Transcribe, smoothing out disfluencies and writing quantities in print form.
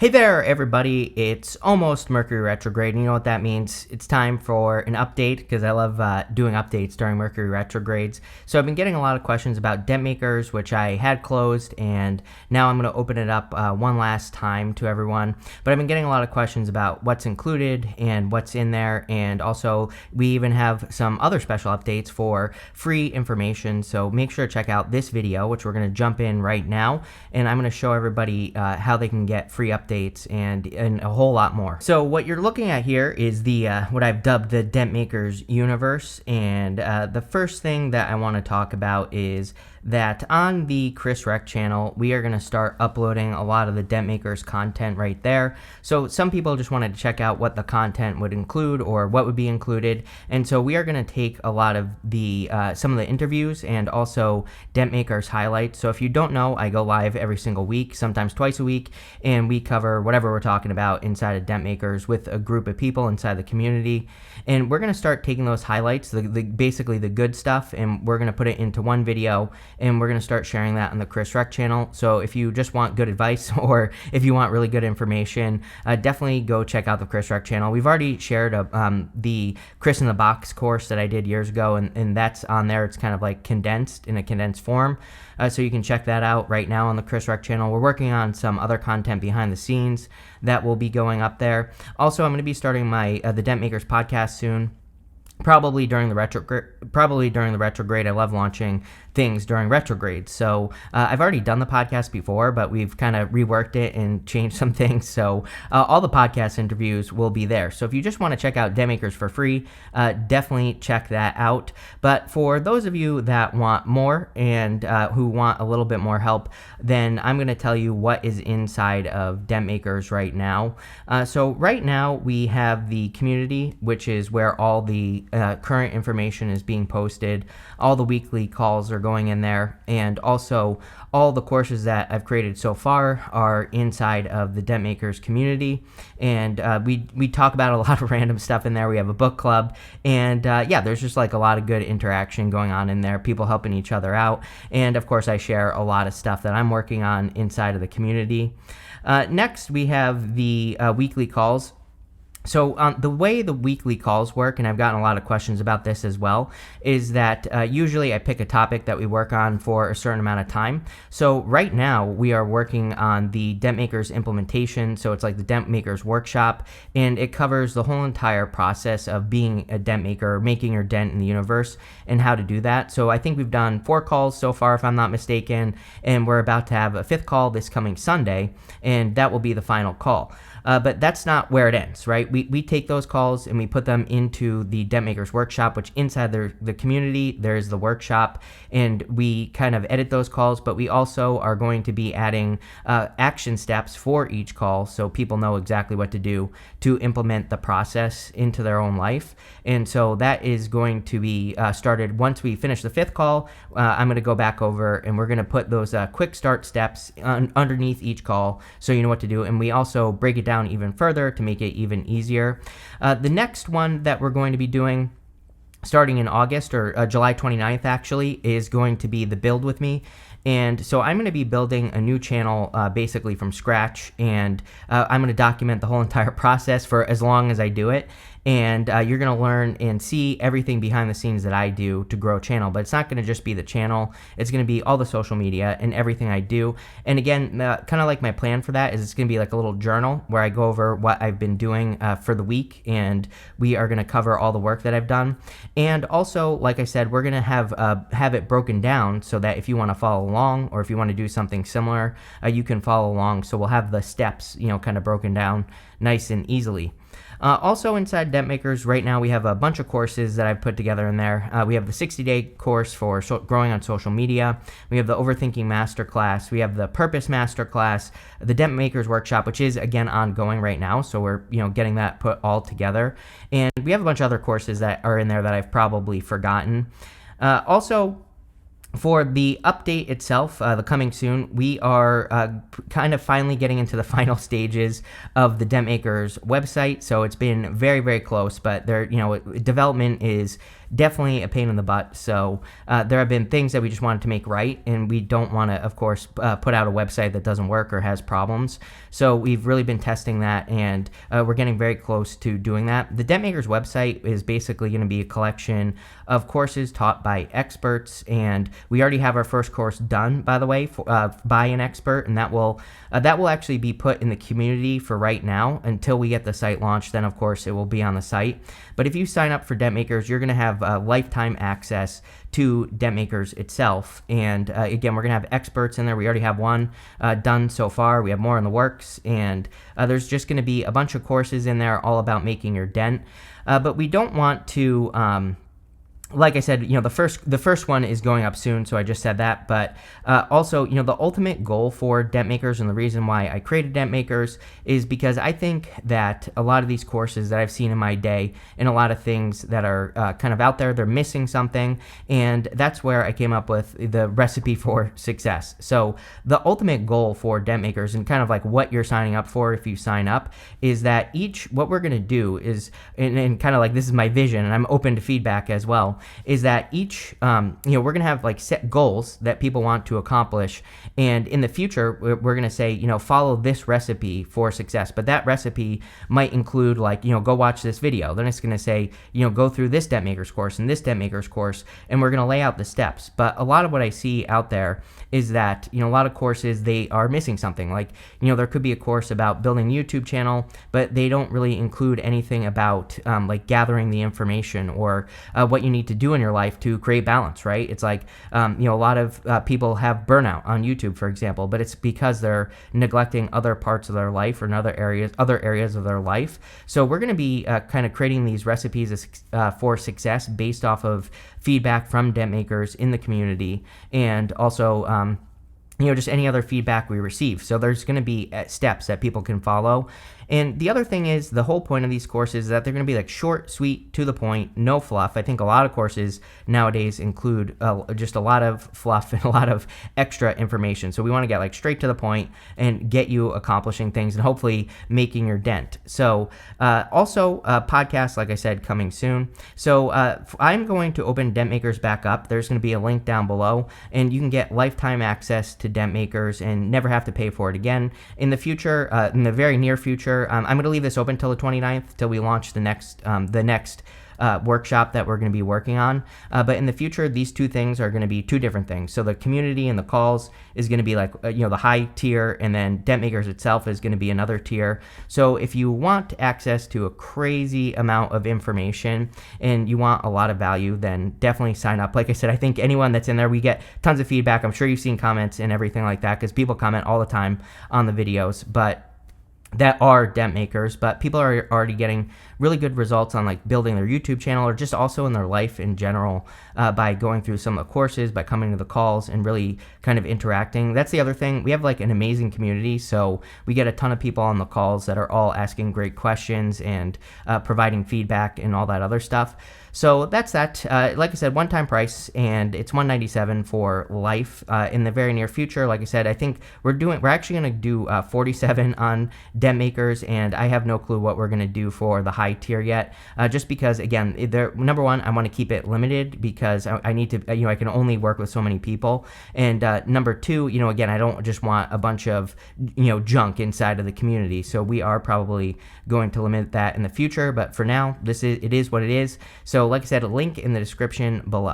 Hey there, everybody. It's almost Mercury retrograde, and you know what that means. It's time for an update because I love doing updates during Mercury retrogrades. So I've been getting a lot of questions about DENT Makers, which I had closed, and now I'm going to open it up one last time to everyone. But I've been getting a lot of questions about what's included and what's in there, and also we even have some other special updates for free information. So make sure to check out this video, which we're going to jump in right now, and I'm going to show everybody how they can get free updates and a whole lot more. So what you're looking at here is the what I've dubbed the DENT Makers universe, and the first thing that I want to talk about is that on the Chris Rec channel, we are going to start uploading a lot of the DENT Makers content right there. So some people just wanted to check out what the content would include or what would be included, and so we are going to take a lot of the some of the interviews and also DENT Makers highlights. So if you don't know, I go live every single week, sometimes twice a week, and we cover whatever we're talking about inside of DENT Makers with a group of people inside the community. And we're going to start taking those highlights, basically the good stuff, and we're going to put it into one video, and we're going to start sharing that on the Chris Rec channel. So if you just want good advice or if you want really good information, definitely go check out the Chris Rec channel. We've already shared the Chris in the Box course that I did years ago, and that's on there. It's kind of like condensed in a condensed form. So you can check that out right now on the Chris Rec channel. We're working on some other content behind the scenes that will be going up there. Also, I'm going to be starting my the DENT Makers podcast soon. Probably during the retrograde. I love launching things during retrograde. So I've already done the podcast before, but we've kind of reworked it and changed some things. So all the podcast interviews will be there. So if you just want to check out DENT Makers for free, definitely check that out. But for those of you that want more and who want a little bit more help, then I'm going to tell you what is inside of DENT Makers right now. So right now we have the community, which is where all the current information is being posted. All the weekly calls are going in there, and also all the courses that I've created so far are inside of the DENT Makers community. And we talk about a lot of random stuff in there. We have a book club, and yeah, there's just like a lot of good interaction going on in there, people helping each other out. And of course, I share a lot of stuff that I'm working on inside of the community. Next, we have the weekly calls. So the way the weekly calls work, and I've gotten a lot of questions about this as well, is that usually I pick a topic that we work on for a certain amount of time. So right now we are working on the DENT Makers implementation. So it's like the DENT Makers workshop, and it covers the whole entire process of being a DENT maker, making your dent in the universe, and how to do that. So I think we've done 4 calls so far, if I'm not mistaken, and we're about to have a 5th call this coming Sunday, and that will be the final call. But that's not where it ends, right? We take those calls and we put them into the DENT Makers workshop, which inside the community, there's the workshop, and we kind of edit those calls, but we also are going to be adding action steps for each call so people know exactly what to do to implement the process into their own life. And so that is going to be started once we finish the 5th call. I'm going to go back over and we're going to put those quick start steps underneath each call so you know what to do. And we also break it down even further to make it even easier. The next one that we're going to be doing starting in August, or July 29th actually, is going to be the Build With Me. And so I'm going to be building a new channel basically from scratch, and I'm going to document the whole entire process for as long as I do it. And you're going to learn and see everything behind the scenes that I do to grow a channel. But it's not going to just be the channel. It's going to be all the social media and everything I do. And again, kind of like my plan for that is it's going to be like a little journal where I go over what I've been doing for the week. And we are going to cover all the work that I've done. And also, like I said, we're going to have it broken down so that if you want to follow along or if you want to do something similar, you can follow along. So we'll have the steps, kind of broken down nice and easily. Also inside DENT Makers right now we have a bunch of courses that I've put together in there. We have the 60-day course for growing on social media. We have the Overthinking Masterclass. We have the Purpose Masterclass, the DENT Makers workshop, which is again ongoing right now. So we're getting that put all together. And we have a bunch of other courses that are in there that I've probably forgotten. Also, For the update itself, the coming soon, we are kind of finally getting into the final stages of the DENT Makers website. So it's been very, very close, but development is definitely a pain in the butt. So there have been things that we just wanted to make right, and we don't want to, of course, put out a website that doesn't work or has problems. So we've really been testing that, and we're getting very close to doing that. The DENT Makers website is basically going to be a collection of courses taught by experts, and we already have our first course done, by the way, by an expert, and that will actually be put in the community for right now until we get the site launched. Then, of course, it will be on the site. But if you sign up for DENT Makers, you're going to have lifetime access to DENT Makers itself. And again, we're going to have experts in there. We already have one done so far. We have more in the works. And there's just going to be a bunch of courses in there all about making your dent. But we don't want to... like I said, the first one is going up soon, so I just said that. But also, the ultimate goal for DENT Makers, and the reason why I created DENT Makers, is because I think that a lot of these courses that I've seen in my day, and a lot of things that are kind of out there, they're missing something, and that's where I came up with the recipe for success. So the ultimate goal for DENT Makers, and kind of like what you're signing up for if you sign up, is that what we're going to do is, and kind of like this is my vision, and I'm open to feedback as well, is that each, we're going to have like set goals that people want to accomplish. And in the future, we're going to say, follow this recipe for success. But that recipe might include like, go watch this video. Then it's going to say, go through this DENT Makers course and this DENT Makers course. And we're going to lay out the steps. But a lot of what I see out there is that, a lot of courses, they are missing something. Like, there could be a course about building a YouTube channel, but they don't really include anything about like gathering the information or what you need to do in your life to create balance, right? It's like, a lot of people have burnout on YouTube, for example, but it's because they're neglecting other parts of their life or in other areas of their life. So we're going to be kind of creating these recipes for success based off of feedback from DENT Makers in the community, and also just any other feedback we receive. So there's going to be steps that people can follow. And the other thing is, the whole point of these courses is that they're going to be like short, sweet, to the point, no fluff. I think a lot of courses nowadays include just a lot of fluff and a lot of extra information. So we want to get like straight to the point and get you accomplishing things and hopefully making your dent. So also podcasts, like I said, coming soon. So I'm going to open DENT Makers back up. There's going to be a link down below, and you can get lifetime access to DENT Makers and never have to pay for it again. In the future, in the very near future, I'm going to leave this open till the 29th, till we launch the next workshop that we're going to be working on. But in the future, these two things are going to be two different things. So the community and the calls is going to be like, the high tier, and then DENT Makers itself is going to be another tier. So if you want access to a crazy amount of information and you want a lot of value, then definitely sign up. Like I said, I think anyone that's in there, we get tons of feedback. I'm sure you've seen comments and everything like that, because people comment all the time on the videos, but that are DENT Makers, but people are already getting really good results on like building their YouTube channel, or just also in their life in general, by going through some of the courses, by coming to the calls and really kind of interacting. That's the other thing. We have like an amazing community, so we get a ton of people on the calls that are all asking great questions and providing feedback and all that other stuff. So that's that. Like I said, one-time price, and it's $197 for life. In the very near future, like I said, I think we're actually going to do $47 on DENT Makers, and I have no clue what we're going to do for the high tier yet. Just because, again, number one, I want to keep it limited because I need to, I can only work with so many people, and number two, again, I don't just want a bunch of, junk inside of the community. So we are probably going to limit that in the future, but for now, it is what it is. So like I said, a link in the description below.